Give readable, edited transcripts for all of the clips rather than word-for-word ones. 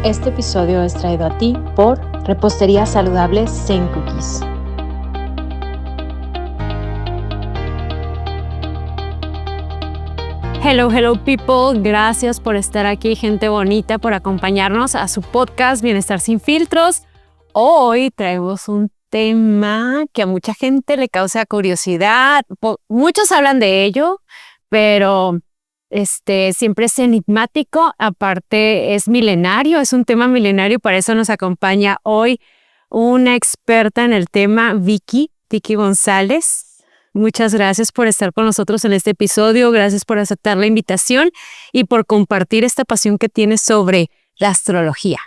Este episodio es traído a ti por Repostería Saludable Zen Cookies. Hello people, gracias por estar aquí, gente bonita, por acompañarnos a su podcast Bienestar sin Filtros. Hoy traemos un tema que a mucha gente le causa curiosidad. Muchos hablan de ello, pero siempre es enigmático, aparte es milenario, es un tema milenario. Para eso nos acompaña hoy una experta en el tema, Vicky González. Muchas gracias por estar con nosotros en este episodio, gracias por aceptar la invitación y por compartir esta pasión que tienes sobre la astrología.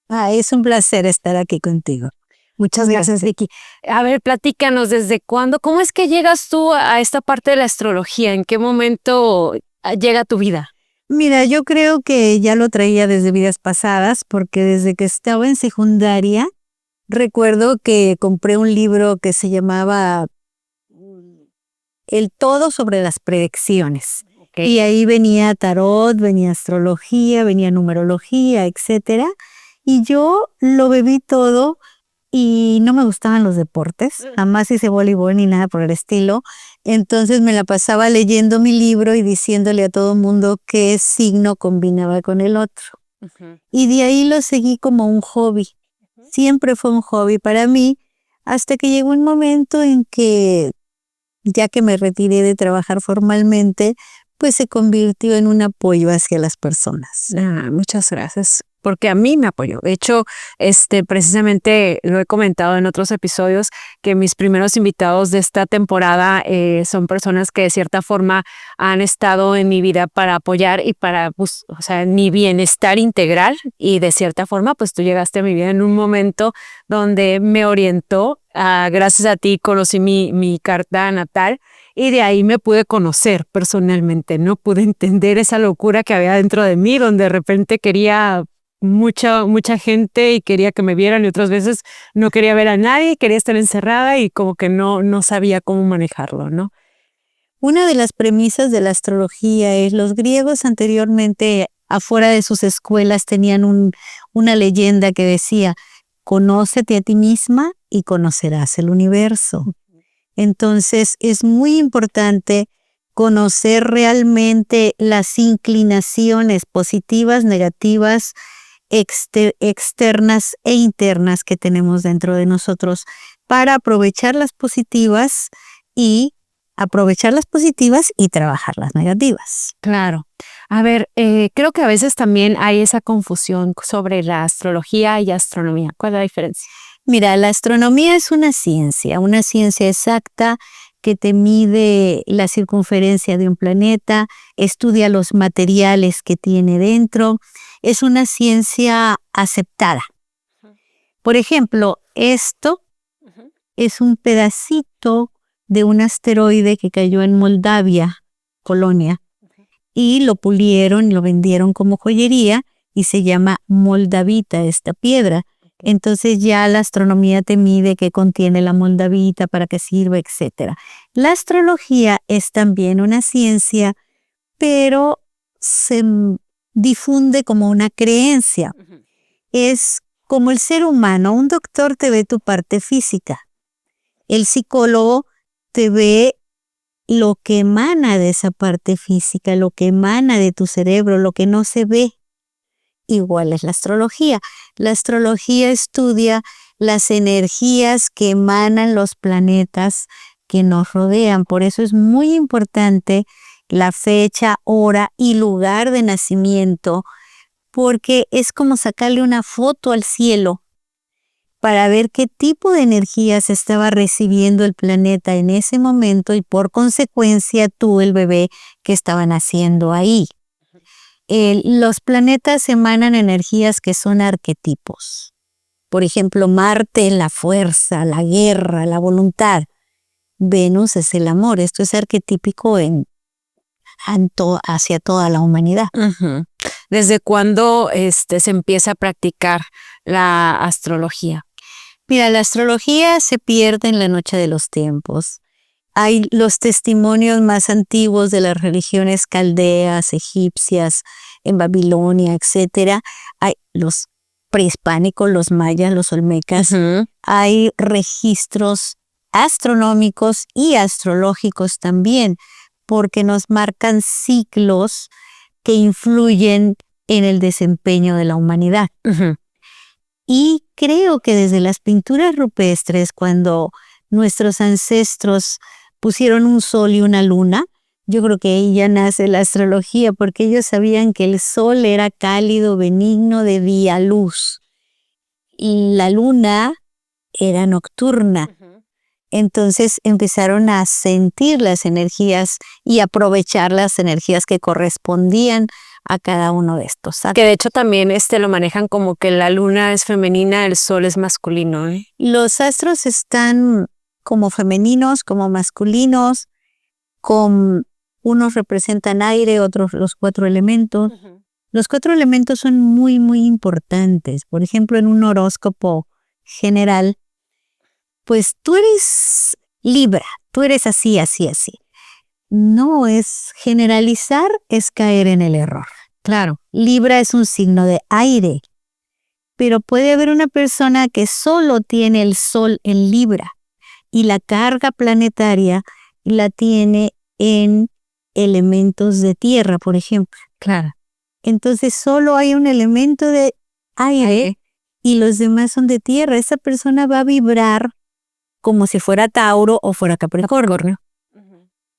Es un placer estar aquí contigo. Muchas gracias, Vicky. A ver, platícanos, ¿desde cuándo? ¿Cómo es que llegas tú a esta parte de la astrología? ¿En qué momento llega a tu vida? Mira, yo creo que ya lo traía desde vidas pasadas, porque desde que estaba en secundaria, recuerdo que compré un libro que se llamaba El todo sobre las predicciones. Okay. Y ahí venía tarot, venía astrología, venía numerología, etcétera. Y yo lo bebí todo y no me gustaban los deportes. Jamás hice voleibol ni nada por el estilo. Entonces me la pasaba leyendo mi libro y diciéndole a todo mundo qué signo combinaba con el otro. Y de ahí lo seguí como un hobby. Siempre fue un hobby para mí, hasta que llegó un momento en que, ya que me retiré de trabajar formalmente, pues se convirtió en un apoyo hacia las personas. Muchas gracias, porque a mí me apoyó. De hecho, precisamente lo he comentado en otros episodios, que mis primeros invitados de esta temporada son personas que de cierta forma han estado en mi vida para apoyar y para, pues, o sea, mi bienestar integral. Y de cierta forma, pues tú llegaste a mi vida en un momento donde me orientó. Gracias a ti conocí mi carta natal y de ahí me pude conocer personalmente, ¿no? Pude entender esa locura que había dentro de mí, donde de repente quería mucha gente y quería que me vieran, y otras veces no quería ver a nadie, quería estar encerrada y como que no sabía cómo manejarlo, ¿no? Una de las premisas de la astrología es: los griegos anteriormente, afuera de sus escuelas, tenían una leyenda que decía: conócete a ti misma y conocerás el universo. Entonces es muy importante conocer realmente las inclinaciones positivas, negativas, externas e internas que tenemos dentro de nosotros, para aprovechar las positivas y trabajar las negativas. Claro. A ver, creo que a veces también hay esa confusión sobre la astrología y astronomía. ¿Cuál es la diferencia? Mira, la astronomía es una ciencia exacta que te mide la circunferencia de un planeta, estudia los materiales que tiene dentro. Es una ciencia aceptada. Por ejemplo, esto es un pedacito de un asteroide que cayó en Moldavia, Polonia, y lo pulieron y lo vendieron como joyería y se llama moldavita esta piedra. Entonces ya la astronomía te mide qué contiene la moldavita, para qué sirve, etc. La astrología es también una ciencia, pero se difunde como una creencia. Es como el ser humano. Un doctor te ve tu parte física. El psicólogo te ve lo que emana de esa parte física, lo que emana de tu cerebro, lo que no se ve. Igual es la astrología. La astrología estudia las energías que emanan los planetas que nos rodean. Por eso es muy importante la fecha, hora y lugar de nacimiento, porque es como sacarle una foto al cielo para ver qué tipo de energías estaba recibiendo el planeta en ese momento y por consecuencia tú, el bebé que estaba naciendo ahí. Los planetas emanan energías que son arquetipos. Por ejemplo, Marte, la fuerza, la guerra, la voluntad. Venus es el amor. Esto es arquetípico hacia toda la humanidad. ¿Desde cuándo se empieza a practicar la astrología? Mira, la astrología se pierde en la noche de los tiempos. Hay los testimonios más antiguos de las religiones caldeas, egipcias, en Babilonia, etc. los prehispánicos, los mayas, los olmecas, hay registros astronómicos y astrológicos también, porque nos marcan ciclos que influyen en el desempeño de la humanidad. Y creo que desde las pinturas rupestres, cuando nuestros ancestros pusieron un sol y una luna, yo creo que ahí ya nace la astrología, porque ellos sabían que el sol era cálido, benigno, de día, luz, y la luna era nocturna. Entonces empezaron a sentir las energías y aprovechar las energías que correspondían a cada uno de estos actos. Que de hecho también lo manejan como que la luna es femenina, el sol es masculino, ¿eh? Los astros están como femeninos, como masculinos, unos representan aire, otros los 4 elementos. Los 4 elementos son muy, muy importantes. Por ejemplo, en un horóscopo general, pues tú eres Libra, tú eres así, así, así. No es generalizar, es caer en el error. Claro, Libra es un signo de aire, pero puede haber una persona que solo tiene el sol en Libra y la carga planetaria la tiene en elementos de tierra, por ejemplo. Claro. Entonces solo hay un elemento de aire y los demás son de tierra. Esa persona va a vibrar como si fuera Tauro o fuera Capricornio.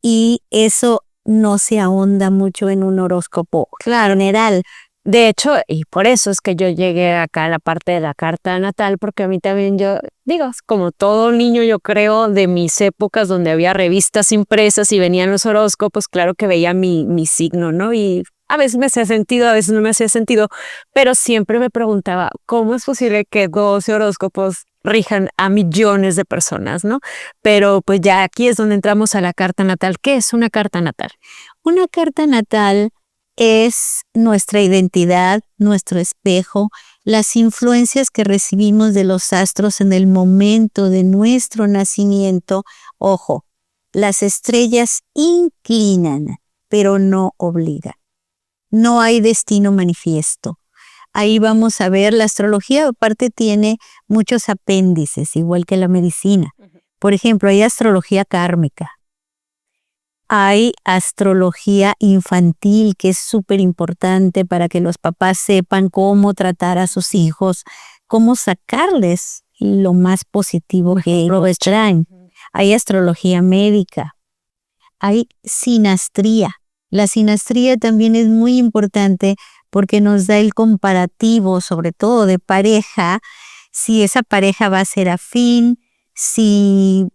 Y eso no se ahonda mucho en un horóscopo general. De hecho, y por eso es que yo llegué acá a la parte de la carta natal, porque a mí también como todo niño, yo creo, de mis épocas donde había revistas impresas y venían los horóscopos, claro que veía mi signo, ¿no? Y a veces me hacía sentido, a veces no me hacía sentido, pero siempre me preguntaba, ¿cómo es posible que 12 horóscopos rijan a millones de personas, ¿no? Pero pues ya aquí es donde entramos a la carta natal. ¿Qué es una carta natal? Una carta natal es nuestra identidad, nuestro espejo, las influencias que recibimos de los astros en el momento de nuestro nacimiento. Ojo, las estrellas inclinan, pero no obligan. No hay destino manifiesto. Ahí vamos a ver, la astrología aparte tiene muchos apéndices, igual que la medicina. Por ejemplo, hay astrología kármica. Hay astrología infantil, que es súper importante para que los papás sepan cómo tratar a sus hijos, cómo sacarles lo más positivo que ellos traen. Hay astrología médica. Hay sinastría. La sinastría también es muy importante porque nos da el comparativo, sobre todo de pareja, si esa pareja va a ser afín, si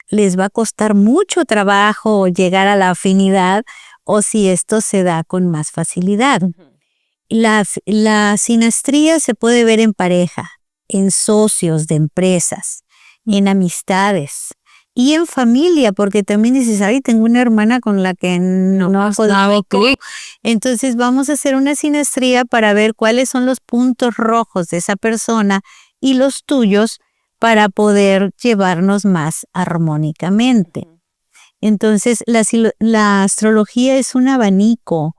les va a costar mucho trabajo llegar a la afinidad o si esto se da con más facilidad. La sinastría se puede ver en pareja, en socios de empresas, en amistades y en familia, porque también dices, ay, tengo una hermana con la que no ha podido. Entonces vamos a hacer una sinastría para ver cuáles son los puntos rojos de esa persona y los tuyos para poder llevarnos más armónicamente. Entonces la astrología es un abanico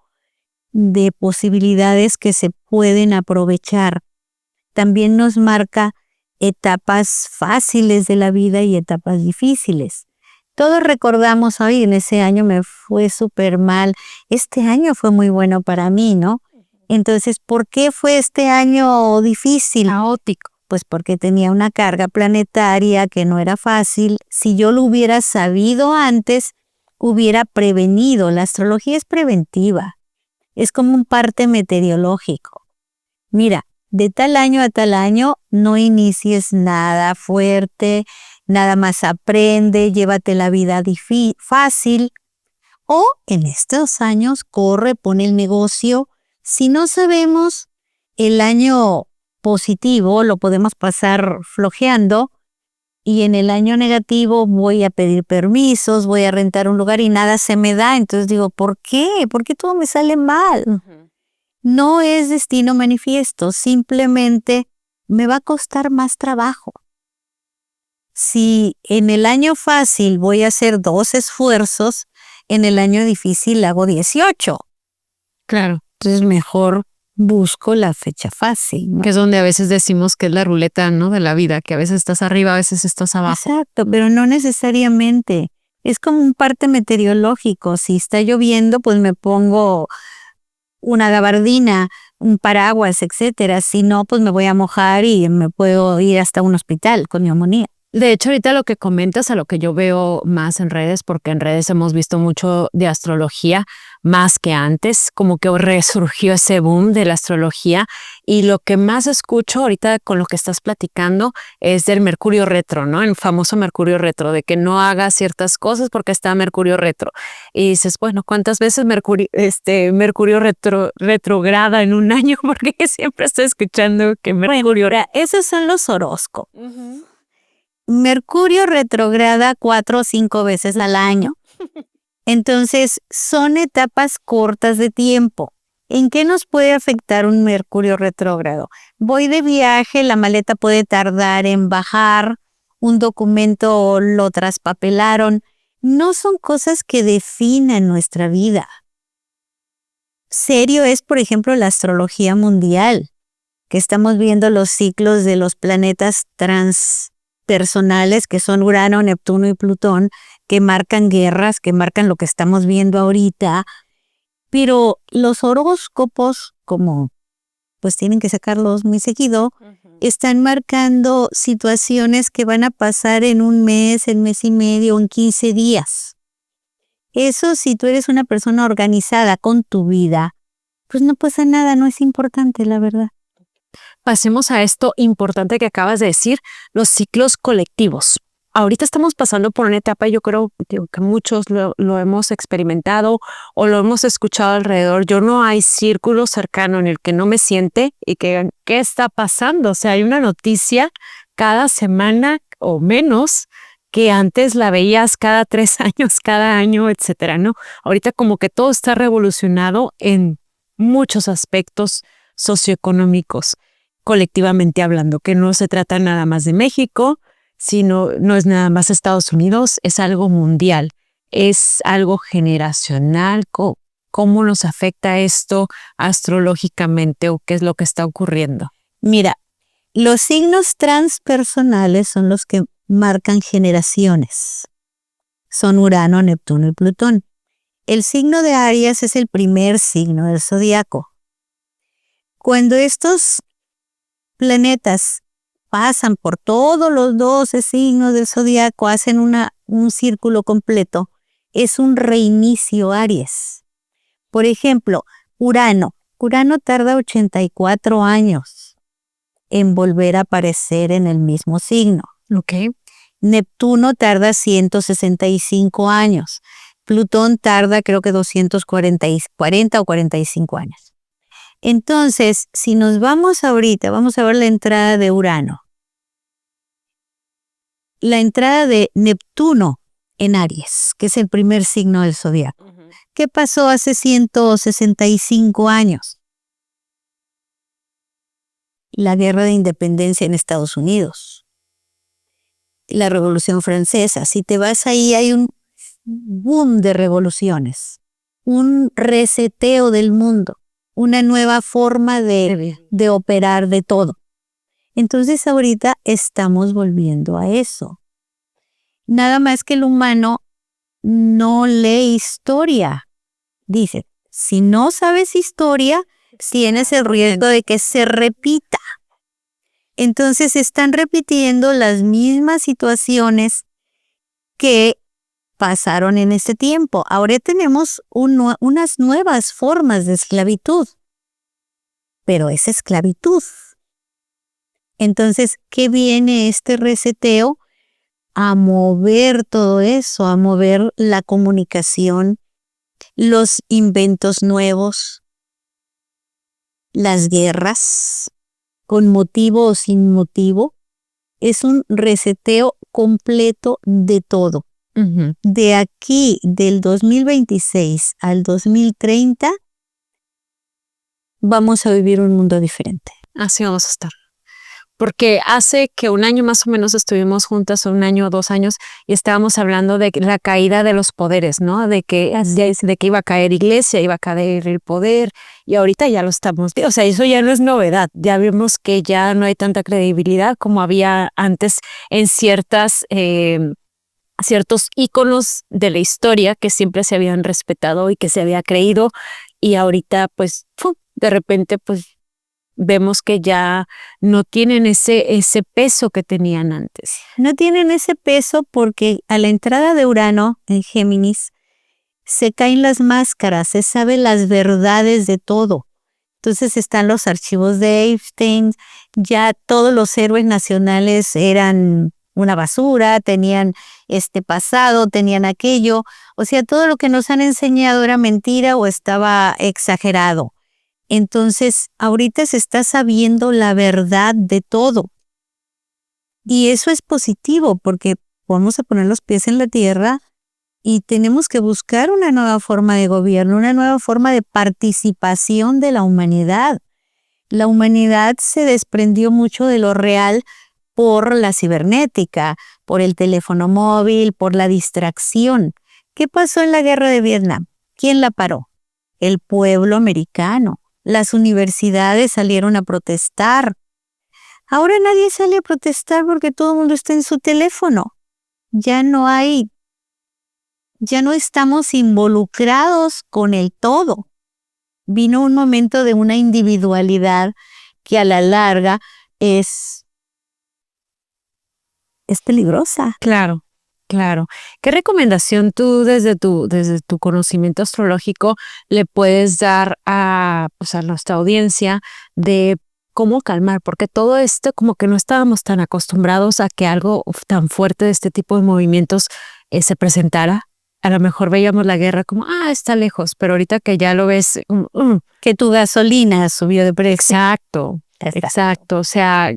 de posibilidades que se pueden aprovechar. También nos marca etapas fáciles de la vida y etapas difíciles. Todos recordamos, en ese año me fue súper mal, este año fue muy bueno para mí, ¿no? Entonces, ¿por qué fue este año difícil? Caótico. Pues porque tenía una carga planetaria que no era fácil. Si yo lo hubiera sabido antes, hubiera prevenido. La astrología es preventiva, es como un parte meteorológico. Mira, de tal año a tal año no inicies nada fuerte, nada más aprende, llévate la vida fácil. O en estos años corre, pone el negocio. Si no sabemos, el año positivo lo podemos pasar flojeando y en el año negativo voy a pedir permisos, voy a rentar un lugar y nada se me da. Entonces digo, ¿por qué? ¿Por qué todo me sale mal? No es destino manifiesto, simplemente me va a costar más trabajo. Si en el año fácil voy a hacer 2 esfuerzos, en el año difícil hago 18. Claro. Entonces mejor busco la fecha fácil, ¿no? Que es donde a veces decimos que es la ruleta, ¿no? De la vida, que a veces estás arriba, a veces estás abajo. Exacto, pero no necesariamente. Es como un parte meteorológico. Si está lloviendo, pues me pongo una gabardina, un paraguas, etcétera. Si no, pues me voy a mojar y me puedo ir hasta un hospital con neumonía. De hecho, ahorita lo que comentas, a lo que yo veo más en redes, porque en redes hemos visto mucho de astrología, más que antes, como que resurgió ese boom de la astrología, y lo que más escucho ahorita con lo que estás platicando es del Mercurio retro, ¿no? El famoso Mercurio retro, de que no hagas ciertas cosas porque está Mercurio retro. Y dices, bueno, ¿cuántas veces Mercurio retrograda en un año? Porque siempre estoy escuchando que Mercurio... Bueno, esos son los horóscopos. Mercurio retrograda 4 o 5 veces al año. Entonces, son etapas cortas de tiempo. ¿En qué nos puede afectar un Mercurio retrógrado? Voy de viaje, la maleta puede tardar en bajar, un documento lo traspapelaron. No son cosas que definan nuestra vida. Serio es, por ejemplo, la astrología mundial, que estamos viendo los ciclos de los planetas transpersonales, que son Urano, Neptuno y Plutón, que marcan guerras, que marcan lo que estamos viendo ahorita. Pero los horóscopos, como pues tienen que sacarlos muy seguido, están marcando situaciones que van a pasar en un mes, en mes y medio, en 15 días. Eso, si tú eres una persona organizada con tu vida, pues no pasa nada, no es importante, la verdad. Pasemos a esto importante que acabas de decir, los ciclos colectivos. Ahorita estamos pasando por una etapa, yo creo que muchos lo hemos experimentado o lo hemos escuchado alrededor. Yo no hay círculo cercano en el que no me siente y que digan, ¿qué está pasando? O sea, hay una noticia cada semana o menos que antes la veías cada 3 años, cada año, etcétera, ¿no? Ahorita como que todo está revolucionado en muchos aspectos socioeconómicos, colectivamente hablando, que no se trata nada más de México, sino no es nada más Estados Unidos, es algo mundial, es algo generacional. ¿Cómo nos afecta esto astrológicamente o qué es lo que está ocurriendo? Mira, los signos transpersonales son los que marcan generaciones. Son Urano, Neptuno y Plutón. El signo de Aries es el primer signo del zodiaco. Cuando estos planetas pasan por todos los 12 signos del zodiaco, hacen un círculo completo, es un reinicio Aries. Por ejemplo, Urano tarda 84 años en volver a aparecer en el mismo signo. Okay. Neptuno tarda 165 años. Plutón tarda creo que 40 o 45 años. Entonces, si nos vamos ahorita, vamos a ver la entrada de Urano. La entrada de Neptuno en Aries, que es el primer signo del zodiaco. ¿Qué pasó hace 165 años? La guerra de independencia en Estados Unidos. La Revolución Francesa. Si te vas ahí, hay un boom de revoluciones. Un reseteo del mundo. Una nueva forma de operar de todo. Entonces ahorita estamos volviendo a eso. Nada más que el humano no lee historia. Dice, si no sabes historia, tienes el riesgo de que se repita. Entonces están repitiendo las mismas situaciones que pasaron en este tiempo. Ahora tenemos unas nuevas formas de esclavitud, pero es esclavitud. Entonces, ¿qué viene este reseteo? A mover todo eso, a mover la comunicación, los inventos nuevos, las guerras, con motivo o sin motivo. Es un reseteo completo de todo. De aquí, del 2026 al 2030, vamos a vivir un mundo diferente. Así vamos a estar. porque hace que un año más o menos estuvimos juntas, 1 año o 2 años, y estábamos hablando de la caída de los poderes, ¿no? De que iba a caer iglesia, iba a caer el poder, y ahorita ya lo estamos viendo. O sea, eso ya no es novedad. Ya vemos que ya no hay tanta credibilidad como había antes en ciertos íconos de la historia que siempre se habían respetado y que se había creído, y ahorita pues ¡fum!, de repente pues vemos que ya no tienen ese peso que tenían antes. No tienen ese peso porque a la entrada de Urano en Géminis se caen las máscaras, se sabe las verdades de todo. Entonces están los archivos de Epstein, ya todos los héroes nacionales eran una basura, tenían este pasado, tenían aquello. O sea, todo lo que nos han enseñado era mentira o estaba exagerado. Entonces, ahorita se está sabiendo la verdad de todo. Y eso es positivo porque vamos a poner los pies en la tierra y tenemos que buscar una nueva forma de gobierno, una nueva forma de participación de la humanidad. La humanidad se desprendió mucho de lo real por la cibernética, por el teléfono móvil, por la distracción. ¿Qué pasó en la guerra de Vietnam? ¿Quién la paró? El pueblo americano. Las universidades salieron a protestar. Ahora nadie sale a protestar porque todo el mundo está en su teléfono. Ya no estamos involucrados con el todo. Vino un momento de una individualidad que a la larga es peligrosa. Claro. Claro. ¿Qué recomendación tú desde tu conocimiento astrológico le puedes dar pues a nuestra audiencia de cómo calmar? Porque todo esto como que no estábamos tan acostumbrados a que algo tan fuerte de este tipo de movimientos se presentara. A lo mejor veíamos la guerra como, está lejos, pero ahorita que ya lo ves, que tu gasolina subió de precio. Exacto. O sea,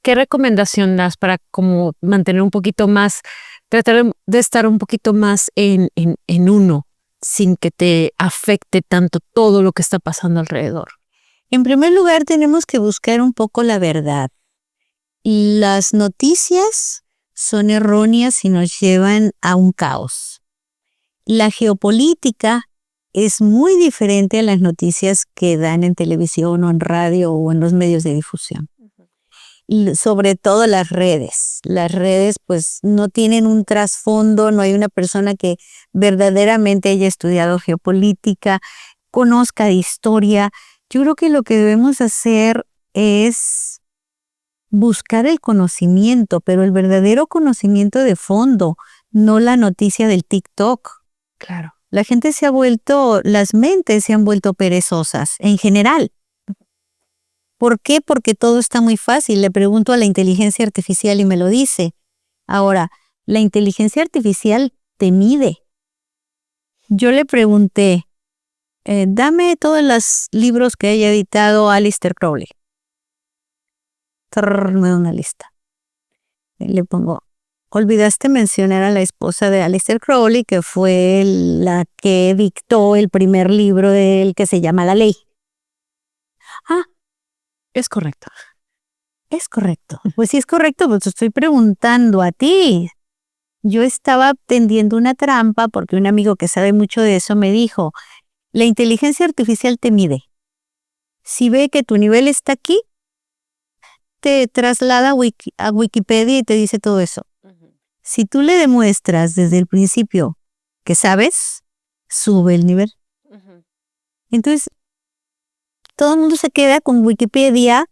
¿qué recomendación das para como mantener un poquito más, tratar de estar un poquito más en uno, sin que te afecte tanto todo lo que está pasando alrededor? En primer lugar, tenemos que buscar un poco la verdad. Las noticias son erróneas y nos llevan a un caos. La geopolítica es muy diferente a las noticias que dan en televisión o en radio o en los medios de difusión. Sobre todo las redes. Las redes pues no tienen un trasfondo, no hay una persona que verdaderamente haya estudiado geopolítica, conozca de historia. Yo creo que lo que debemos hacer es buscar el conocimiento, pero el verdadero conocimiento de fondo, no la noticia del TikTok. Claro. La gente las mentes se han vuelto perezosas en general. ¿Por qué? Porque todo está muy fácil. Le pregunto a la inteligencia artificial y me lo dice. Ahora, la inteligencia artificial te mide. Yo le pregunté, dame todos los libros que haya editado Aleister Crowley. Me da una lista. Le pongo, olvidaste mencionar a la esposa de Aleister Crowley, que fue la que dictó el primer libro de él que se llama La Ley. Es correcto. Es correcto. Pues si es correcto, pues te estoy preguntando a ti. Yo estaba tendiendo una trampa porque un amigo que sabe mucho de eso me dijo, la inteligencia artificial te mide. Si ve que tu nivel está aquí, te traslada a Wikipedia y te dice todo eso. Si tú le demuestras desde el principio que sabes, sube el nivel. Entonces, todo el mundo se queda con Wikipedia,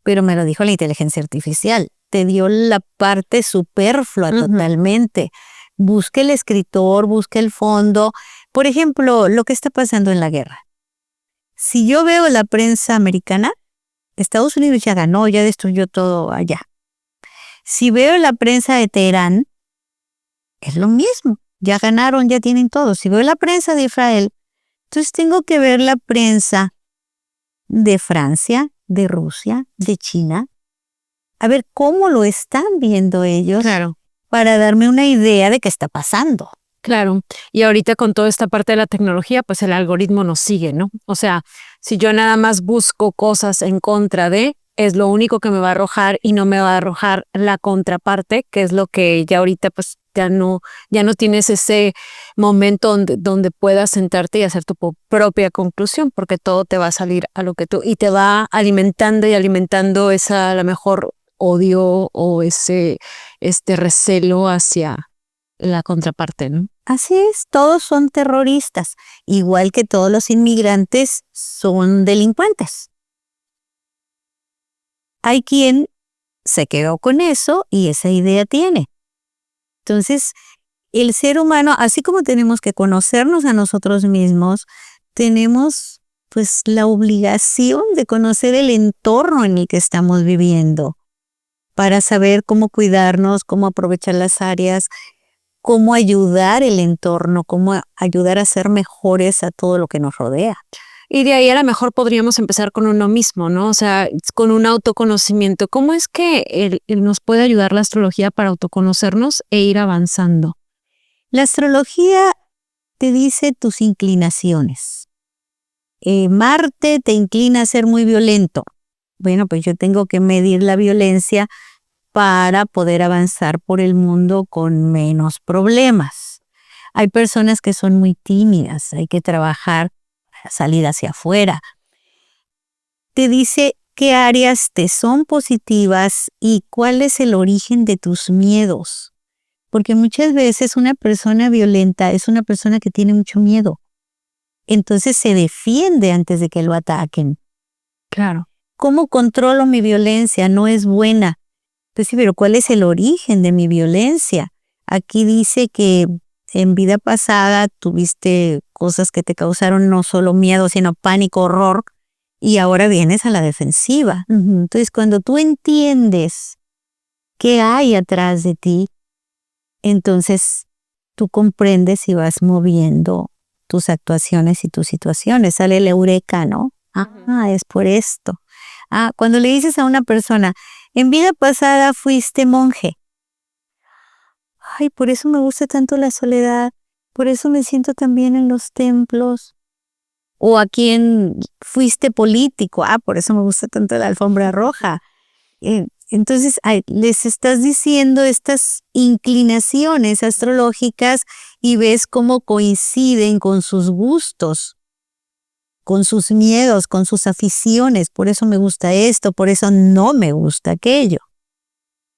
pero me lo dijo la inteligencia artificial. Te dio la parte superflua totalmente. Busca el escritor, busca el fondo. Por ejemplo, lo que está pasando en la guerra. Si yo veo la prensa americana, Estados Unidos ya ganó, ya destruyó todo allá. Si veo la prensa de Teherán, es lo mismo. Ya ganaron, ya tienen todo. Si veo la prensa de Israel, entonces tengo que ver la prensa de Francia, de Rusia, de China, a ver cómo lo están viendo ellos, Claro. Para darme una idea de qué está pasando. Claro, y ahorita con toda esta parte de la tecnología, pues el algoritmo nos sigue, ¿no? O sea, si yo nada más busco cosas en contra de, es lo único que me va a arrojar y no me va a arrojar la contraparte, que es lo que ya ahorita pues ya no tienes ese momento donde puedas sentarte y hacer tu propia conclusión, porque todo te va a salir a lo que tú, y te va alimentando y alimentando esa, a lo mejor, odio o ese recelo hacia la contraparte, ¿no? Así es, todos son terroristas, igual que todos los inmigrantes son delincuentes. Hay quien se quedó con eso y esa idea tiene. Entonces, el ser humano, así como tenemos que conocernos a nosotros mismos, tenemos pues la obligación de conocer el entorno en el que estamos viviendo para saber cómo cuidarnos, cómo aprovechar las áreas, cómo ayudar el entorno, cómo ayudar a ser mejores a todo lo que nos rodea. Y de ahí a lo mejor podríamos empezar con uno mismo, ¿no? O sea, con un autoconocimiento. ¿Cómo es que él nos puede ayudar la astrología para autoconocernos e ir avanzando? La astrología te dice tus inclinaciones. Marte te inclina a ser muy violento. Bueno, pues yo tengo que medir la violencia para poder avanzar por el mundo con menos problemas. Hay personas que son muy tímidas, hay que trabajar para salir hacia afuera. Te dice qué áreas te son positivas y cuál es el origen de tus miedos. Porque muchas veces una persona violenta es una persona que tiene mucho miedo. Entonces se defiende antes de que lo ataquen. Claro. ¿Cómo controlo mi violencia? No es buena. Entonces, sí, pero ¿cuál es el origen de mi violencia? Aquí dice que en vida pasada tuviste cosas que te causaron no solo miedo, sino pánico, horror, y ahora vienes a la defensiva. Entonces, cuando tú entiendes qué hay atrás de ti, entonces tú comprendes y vas moviendo tus actuaciones y tus situaciones. Sale el eureka, ¿no? Es por esto. Cuando le dices a una persona, en vida pasada fuiste monje. Ay, por eso me gusta tanto la soledad, por eso me siento tan bien en los templos. O a quien fuiste político, por eso me gusta tanto la alfombra roja. Entonces les estás diciendo estas inclinaciones astrológicas y ves cómo coinciden con sus gustos, con sus miedos, con sus aficiones. Por eso me gusta esto, por eso no me gusta aquello.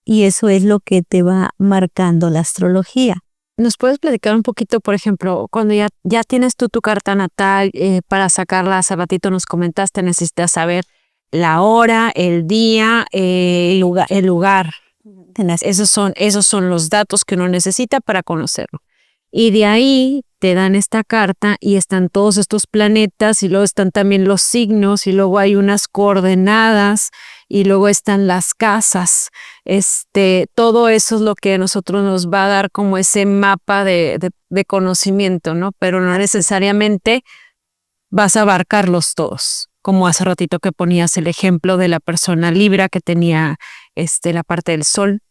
Y eso es lo que te va marcando la astrología. ¿Nos puedes platicar un poquito, por ejemplo, cuando ya tienes tú tu carta natal, para sacarla, hace ratito nos comentaste, necesitas saber la hora, el día, el lugar. Esos son los datos que uno necesita para conocerlo. Y de ahí te dan esta carta y están todos estos planetas y luego están también los signos y luego hay unas coordenadas y luego están las casas. Todo eso es lo que a nosotros nos va a dar como ese mapa de conocimiento, ¿no? Pero no necesariamente vas a abarcarlos todos. Como hace ratito que ponías el ejemplo de la persona Libra que tenía la parte del sol,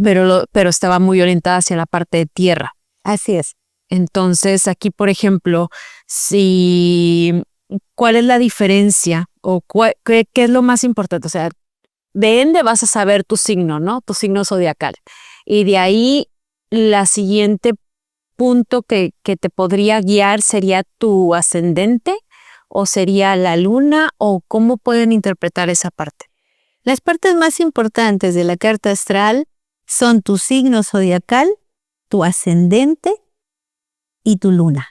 pero estaba muy orientada hacia la parte de tierra. Así es. Entonces, aquí, por ejemplo, ¿cuál es la diferencia o qué es lo más importante? O sea, de ende vas a saber tu signo, ¿no? Tu signo zodiacal. Y de ahí, la siguiente punto que te podría guiar sería tu ascendente o sería la luna, o cómo pueden interpretar esa parte. Las partes más importantes de la carta astral son tu signo zodiacal, tu ascendente y tu luna.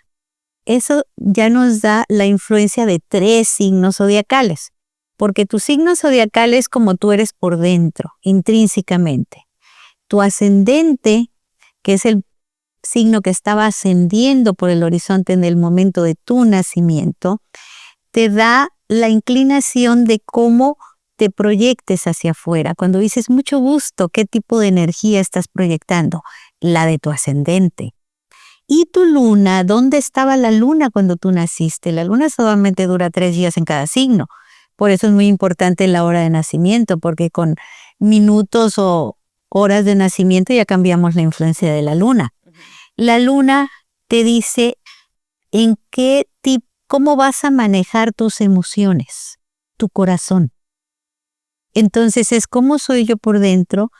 Eso ya nos da la influencia de 3 signos zodiacales, porque tu signo zodiacal es como tú eres por dentro, intrínsecamente. Tu ascendente, que es el signo que estaba ascendiendo por el horizonte en el momento de tu nacimiento, te da la inclinación de cómo te proyectes hacia afuera. Cuando dices mucho gusto, ¿qué tipo de energía estás proyectando? La de tu ascendente. Y tu luna, ¿dónde estaba la luna cuando tú naciste? La luna solamente dura 3 días en cada signo. Por eso es muy importante la hora de nacimiento, porque con minutos o horas de nacimiento ya cambiamos la influencia de la luna. La luna te dice en cómo vas a manejar tus emociones, tu corazón. Entonces es cómo soy yo por dentro,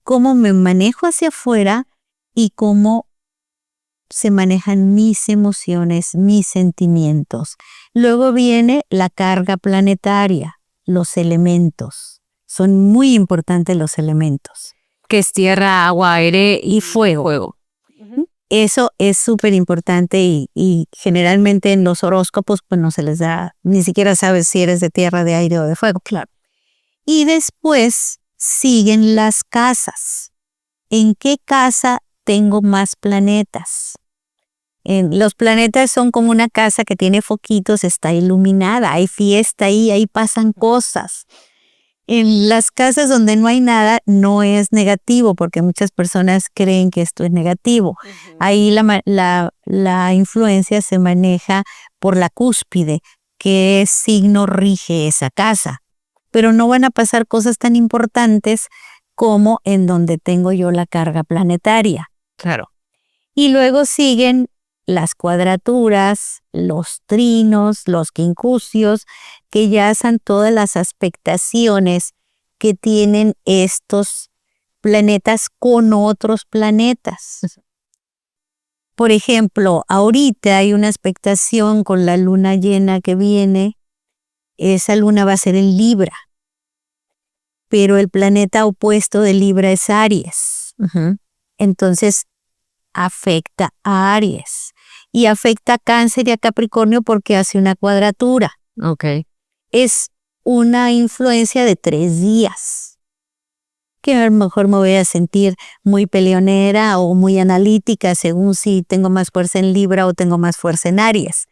cómo me manejo hacia afuera y cómo se manejan mis emociones, mis sentimientos. Luego viene la carga planetaria, los elementos. Son muy importantes los elementos. Que es tierra, agua, aire y fuego. Eso es súper importante y generalmente en los horóscopos pues no se les da, ni siquiera sabes si eres de tierra, de aire o de fuego. Claro. Y después siguen las casas. ¿En qué casa tengo más planetas? Los planetas son como una casa que tiene foquitos, está iluminada, hay fiesta ahí pasan cosas. En las casas donde no hay nada, no es negativo, porque muchas personas creen que esto es negativo. Ahí la influencia se maneja por la cúspide, qué signo rige esa casa. Pero no van a pasar cosas tan importantes como en donde tengo yo la carga planetaria. Claro. Y luego siguen las cuadraturas, los trinos, los quincucios, que ya son todas las aspectaciones que tienen estos planetas con otros planetas. Por ejemplo, ahorita hay una aspectación con la luna llena que viene. Esa luna va a ser en Libra, pero el planeta opuesto de Libra es Aries. Entonces, afecta a Aries y afecta a Cáncer y a Capricornio porque hace una cuadratura. Okay. Es una influencia de 3 días, que a lo mejor me voy a sentir muy peleonera o muy analítica según si tengo más fuerza en Libra o tengo más fuerza en Aries.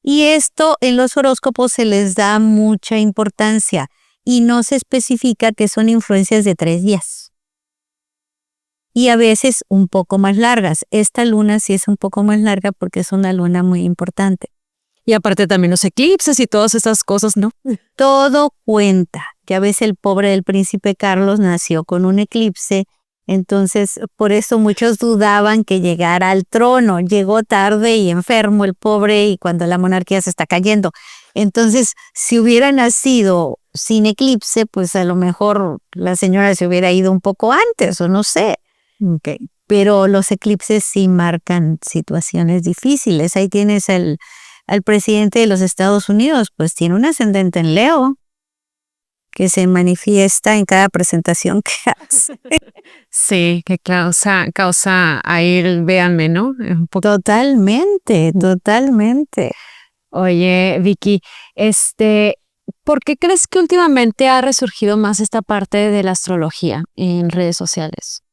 Y esto en los horóscopos se les da mucha importancia y no se especifica que son influencias de 3 días. Y a veces un poco más largas. Esta luna sí es un poco más larga porque es una luna muy importante. Y aparte también los eclipses y todas esas cosas, ¿no? Todo cuenta. Ya ves, el pobre del príncipe Carlos nació con un eclipse, entonces por eso muchos dudaban que llegara al trono. Llegó tarde y enfermo el pobre y cuando la monarquía se está cayendo. Entonces, si hubiera nacido sin eclipse, pues a lo mejor la señora se hubiera ido un poco antes o no sé. Okay. Pero los eclipses sí marcan situaciones difíciles. Ahí tienes al presidente de los Estados Unidos, pues tiene un ascendente en Leo que se manifiesta en cada presentación que hace. Sí, que causa ahí, véanme, ¿no? Un poco. Totalmente. Oye, Vicky, ¿por qué crees que últimamente ha resurgido más esta parte de la astrología en redes sociales?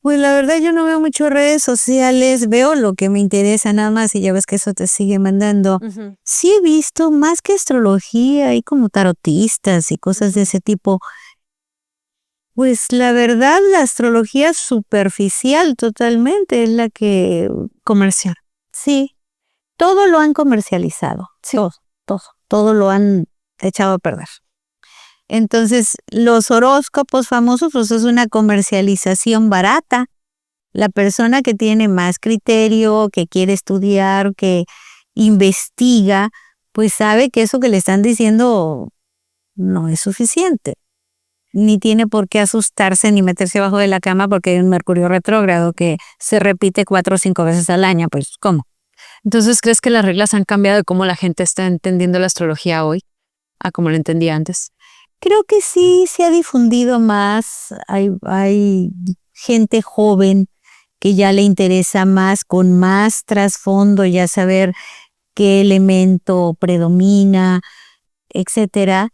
Pues la verdad yo no veo mucho redes sociales, veo lo que me interesa nada más y ya ves que eso te sigue mandando. Sí he visto más que astrología, hay como tarotistas y cosas de ese tipo. Pues la verdad la astrología superficial totalmente es la que Comercial. sí, todo lo han comercializado, sí, todo lo han echado a perder. Entonces, los horóscopos famosos pues es una comercialización barata. La persona que tiene más criterio, que quiere estudiar, que investiga, pues sabe que eso que le están diciendo no es suficiente. Ni tiene por qué asustarse ni meterse abajo de la cama porque hay un Mercurio retrógrado que se repite 4 o 5 veces al año. Pues, ¿cómo? Entonces, ¿crees que las reglas han cambiado de cómo la gente está entendiendo la astrología hoy a como la entendía antes? Creo que sí se ha difundido más. Hay gente joven que ya le interesa más, con más trasfondo, ya saber qué elemento predomina, etcétera.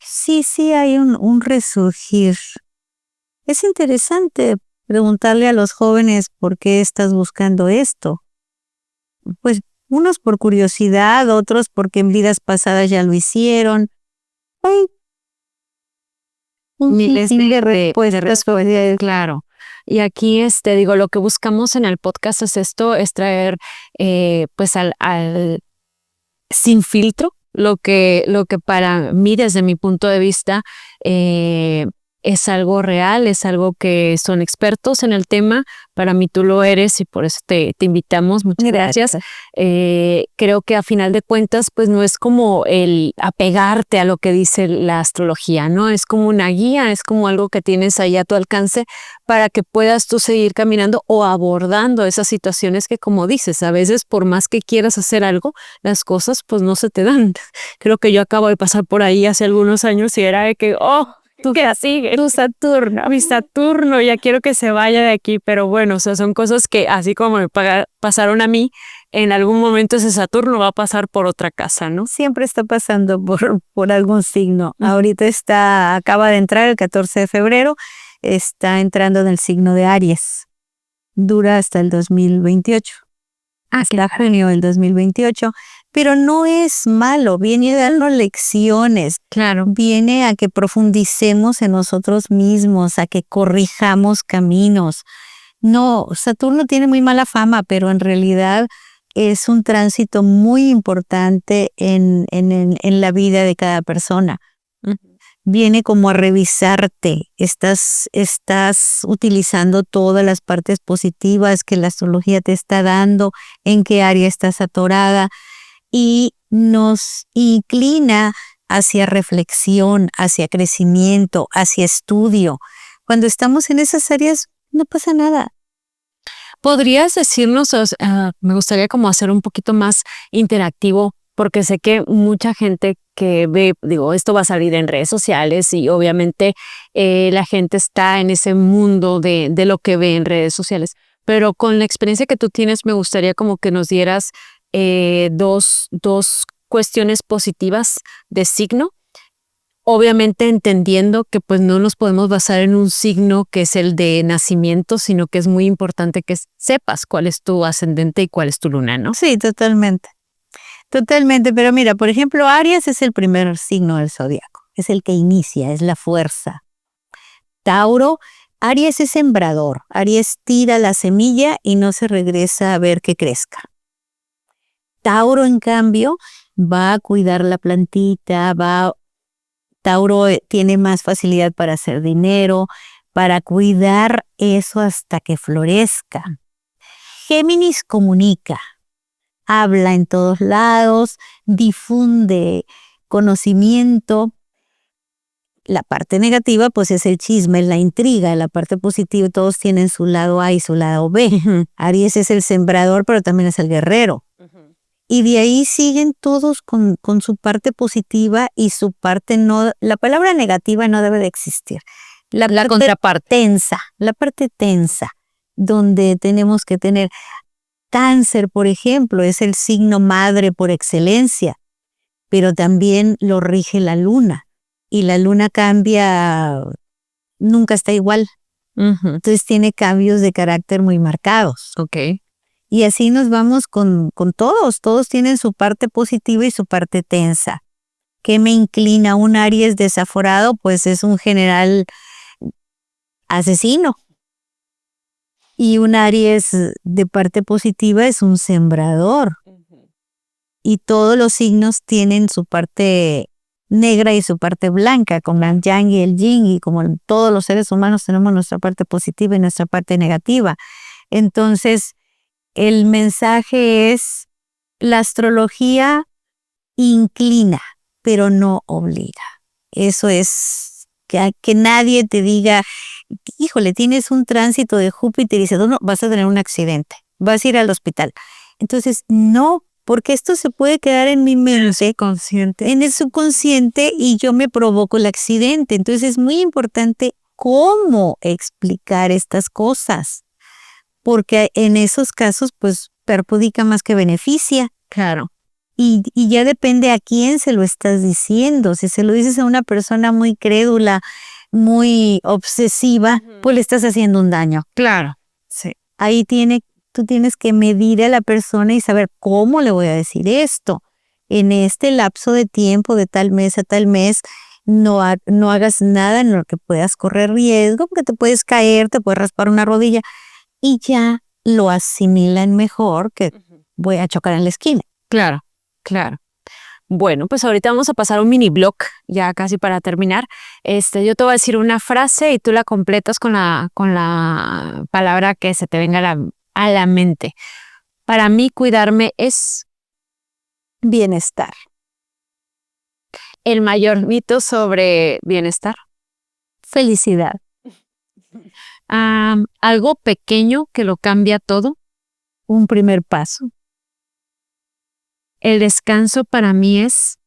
Sí hay un resurgir. Es interesante preguntarle a los jóvenes por qué estás buscando esto. Pues unos por curiosidad, otros porque en vidas pasadas ya lo hicieron. Hay Miles de respuestas. Claro. Y aquí, digo, lo que buscamos en el podcast es esto, es traer, pues, al sin filtro, lo que para mí, desde mi punto de vista, es algo real, es algo que son expertos en el tema. Para mí tú lo eres y por eso te invitamos. Muchas gracias. Creo que a final de cuentas, pues no es como el apegarte a lo que dice la astrología, ¿no? Es como una guía, es como algo que tienes ahí a tu alcance para que puedas tú seguir caminando o abordando esas situaciones que, como dices, a veces por más que quieras hacer algo, las cosas pues no se te dan. Creo que yo acabo de pasar por ahí hace algunos años y era de que, ¿qué sigue? Mi Saturno, ya quiero que se vaya de aquí, pero bueno, o sea, son cosas que así como me pasaron a mí, en algún momento ese Saturno va a pasar por otra casa, ¿no? Siempre está pasando por algún signo. Ahorita acaba de entrar el 14 de febrero, está entrando en el signo de Aries. Dura hasta el 2028. Hasta junio del 2028. Pero no es malo, viene a darnos lecciones. Claro. Viene a que profundicemos en nosotros mismos, a que corrijamos caminos. No, Saturno tiene muy mala fama, pero en realidad es un tránsito muy importante en la vida de cada persona. Viene como a revisarte, estás utilizando todas las partes positivas que la astrología te está dando, en qué área estás atorada, y nos inclina hacia reflexión, hacia crecimiento, hacia estudio. Cuando estamos en esas áreas, no pasa nada. ¿Podrías decirnos, me gustaría como hacer un poquito más interactivo, porque sé que mucha gente que ve, esto va a salir en redes sociales y obviamente la gente está en ese mundo de lo que ve en redes sociales, pero con la experiencia que tú tienes me gustaría como que nos dieras dos cuestiones positivas de signo. Obviamente entendiendo que pues no nos podemos basar en un signo que es el de nacimiento, sino que es muy importante que sepas cuál es tu ascendente y cuál es tu luna, ¿no? Sí, totalmente. Totalmente, pero mira, por ejemplo, Aries es el primer signo del zodiaco, es el que inicia, es la fuerza. Tauro, Aries es sembrador, Aries tira la semilla y no se regresa a ver que crezca. Tauro, en cambio, va a cuidar la plantita, Tauro tiene más facilidad para hacer dinero, para cuidar eso hasta que florezca. Géminis comunica, habla en todos lados, difunde conocimiento. La parte negativa pues es el chisme, la intriga. La parte positiva, todos tienen su lado A y su lado B. Aries es el sembrador, pero también es el guerrero. Y de ahí siguen todos con su parte positiva y su parte no. La palabra negativa no debe de existir. La contraparte. La parte tensa, donde tenemos que tener. Cáncer, por ejemplo, es el signo madre por excelencia, pero también lo rige la luna. Y la luna cambia, nunca está igual. Entonces tiene cambios de carácter muy marcados. Okay. Y así nos vamos con todos. Todos tienen su parte positiva y su parte tensa. ¿Qué me inclina? Un Aries desaforado, pues es un general asesino. Y un Aries de parte positiva es un sembrador. Y todos los signos tienen su parte negra y su parte blanca, como el yang y el yin, y como todos los seres humanos tenemos nuestra parte positiva y nuestra parte negativa. Entonces, el mensaje es, la astrología inclina, pero no obliga. Eso es, que nadie te diga, híjole, tienes un tránsito de Júpiter y Saturno, vas a tener un accidente, vas a ir al hospital. Entonces, no, porque esto se puede quedar en mi mente, en el subconsciente, y yo me provoco el accidente. Entonces, es muy importante cómo explicar estas cosas, porque en esos casos, pues, perjudica más que beneficia. Claro. Y ya depende a quién se lo estás diciendo. Si se lo dices a una persona muy crédula, muy obsesiva, pues le estás haciendo un daño. Claro, sí. Ahí tú tienes que medir a la persona y saber cómo le voy a decir esto. En este lapso de tiempo, de tal mes a tal mes, no hagas nada en lo que puedas correr riesgo, porque te puedes caer, te puedes raspar una rodilla, y ya lo asimilan mejor que voy a chocar en la esquina. Claro, claro. Bueno, pues ahorita vamos a pasar un mini blog, ya casi para terminar. Yo te voy a decir una frase y tú la completas con la palabra que se te venga a la mente. Para mí, cuidarme es Bienestar. el mayor mito sobre bienestar. Felicidad. Algo pequeño que lo cambia todo. Un primer paso. El descanso para mí es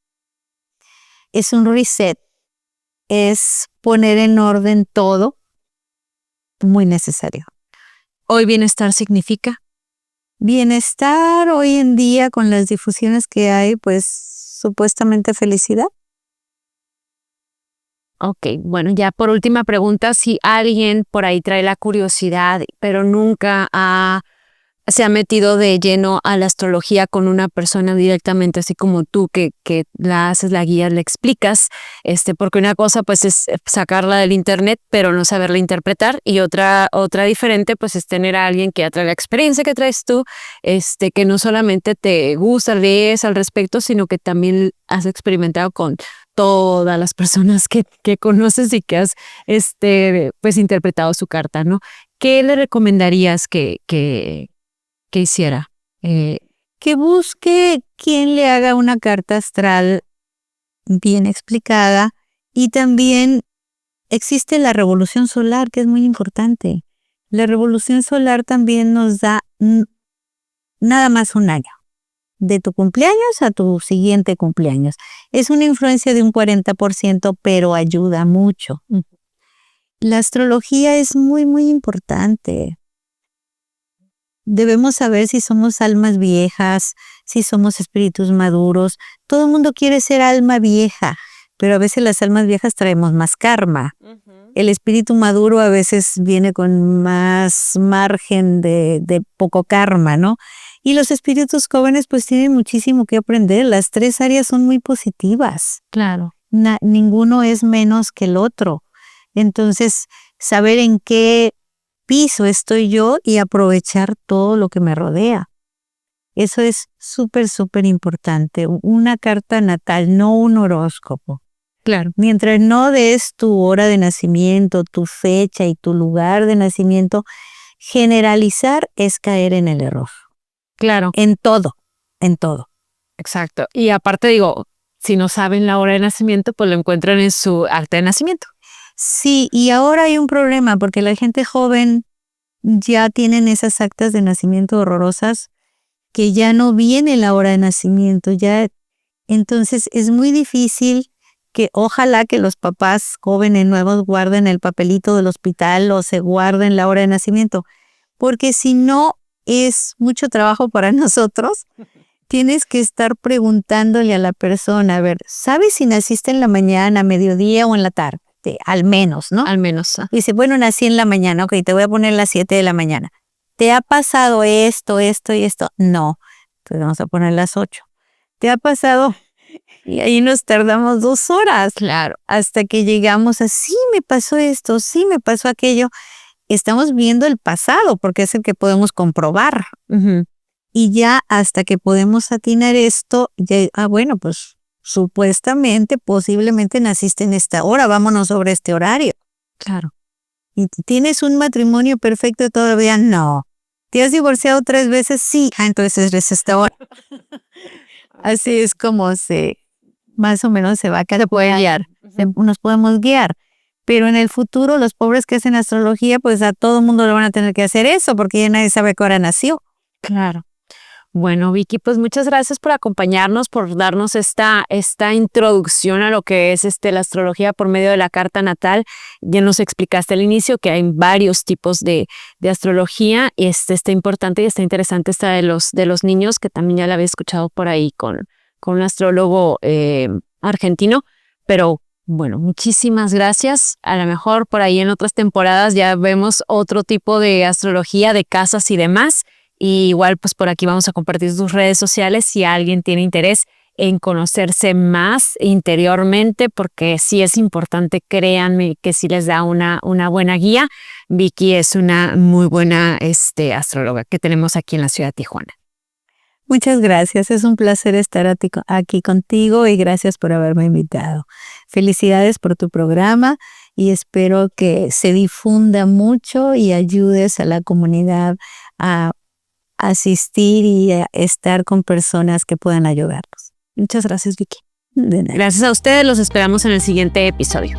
Es un reset. Es poner en orden todo. Muy necesario. hoy bienestar significa. Bienestar hoy en día con las difusiones que hay, pues supuestamente felicidad. Ok, bueno, ya por última pregunta, si alguien por ahí trae la curiosidad, pero nunca se ha metido de lleno a la astrología con una persona directamente, así como tú que la haces, la guías, le explicas, porque una cosa pues es sacarla del internet, pero no saberla interpretar, y otra diferente pues es tener a alguien que ya trae la experiencia que traes tú, que no solamente te gusta, lees al respecto, sino que también has experimentado con todas las personas que conoces y que has pues interpretado su carta, ¿no? ¿Qué le recomendarías que hiciera? Que busque quien le haga una carta astral bien explicada, y también existe la revolución solar, que es muy importante. La revolución solar también nos da nada más un año, de tu cumpleaños a tu siguiente cumpleaños. Es una influencia de un 40%, pero ayuda mucho. La astrología es muy, muy importante. Debemos saber si somos almas viejas, si somos espíritus maduros. Todo el mundo quiere ser alma vieja, pero a veces las almas viejas traemos más karma. El espíritu maduro a veces viene con más margen de poco karma, ¿no? Y los espíritus jóvenes pues tienen muchísimo que aprender. Las 3 áreas son muy positivas. Claro. Ninguno es menos que el otro. Entonces, saber en qué piso estoy yo y aprovechar todo lo que me rodea. Eso es súper, súper importante. Una carta natal, no un horóscopo. Claro. Mientras no des tu hora de nacimiento, tu fecha y tu lugar de nacimiento, generalizar es caer en el error. Claro. En todo, en todo. Exacto. Y aparte digo, si no saben la hora de nacimiento, pues lo encuentran en su acta de nacimiento. Sí, y ahora hay un problema porque la gente joven ya tienen esas actas de nacimiento horrorosas que ya no viene la hora de nacimiento, ya. Entonces es muy difícil que ojalá que los papás jóvenes nuevos guarden el papelito del hospital o se guarden la hora de nacimiento, porque si no es mucho trabajo para nosotros. Tienes que estar preguntándole a la persona, a ver, ¿sabes si naciste en la mañana, mediodía o en la tarde? Al menos, ¿no? Al menos. Dice, bueno, nací en la mañana, ok, te voy a poner las 7 de la mañana. ¿Te ha pasado esto, esto y esto? No, entonces vamos a poner las 8. ¿Te ha pasado? Y ahí nos tardamos 2 horas. Claro. Hasta que llegamos a, sí me pasó esto, sí me pasó aquello. Estamos viendo el pasado porque es el que podemos comprobar. Y ya hasta que podemos atinar esto, ya, bueno, pues supuestamente, posiblemente naciste en esta hora, vámonos sobre este horario. Claro. ¿Y tienes un matrimonio perfecto todavía? No. ¿Te has divorciado 3 veces? Sí. Entonces eres esta hora. Así es como más o menos se va a guiar. Nos podemos guiar. Pero en el futuro, los pobres que hacen astrología, pues a todo mundo le van a tener que hacer eso, porque ya nadie sabe qué hora nació. Claro. Bueno, Vicky, pues muchas gracias por acompañarnos, por darnos esta introducción a lo que es la astrología por medio de la carta natal. Ya nos explicaste al inicio que hay varios tipos de astrología, y está importante y está interesante esta de los niños, que también ya la había escuchado por ahí con un astrólogo argentino. Pero bueno, muchísimas gracias. A lo mejor por ahí en otras temporadas ya vemos otro tipo de astrología de casas y demás. Y igual pues por aquí vamos a compartir tus redes sociales si alguien tiene interés en conocerse más interiormente, porque sí es importante, créanme que sí les da una buena guía. Vicky es una muy buena astróloga que tenemos aquí en la ciudad de Tijuana. Muchas gracias, es un placer estar aquí contigo y gracias por haberme invitado. Felicidades por tu programa y espero que se difunda mucho y ayudes a la comunidad a asistir y a estar con personas que puedan ayudarnos. Muchas gracias, Vicky. De nada. Gracias a ustedes, los esperamos en el siguiente episodio.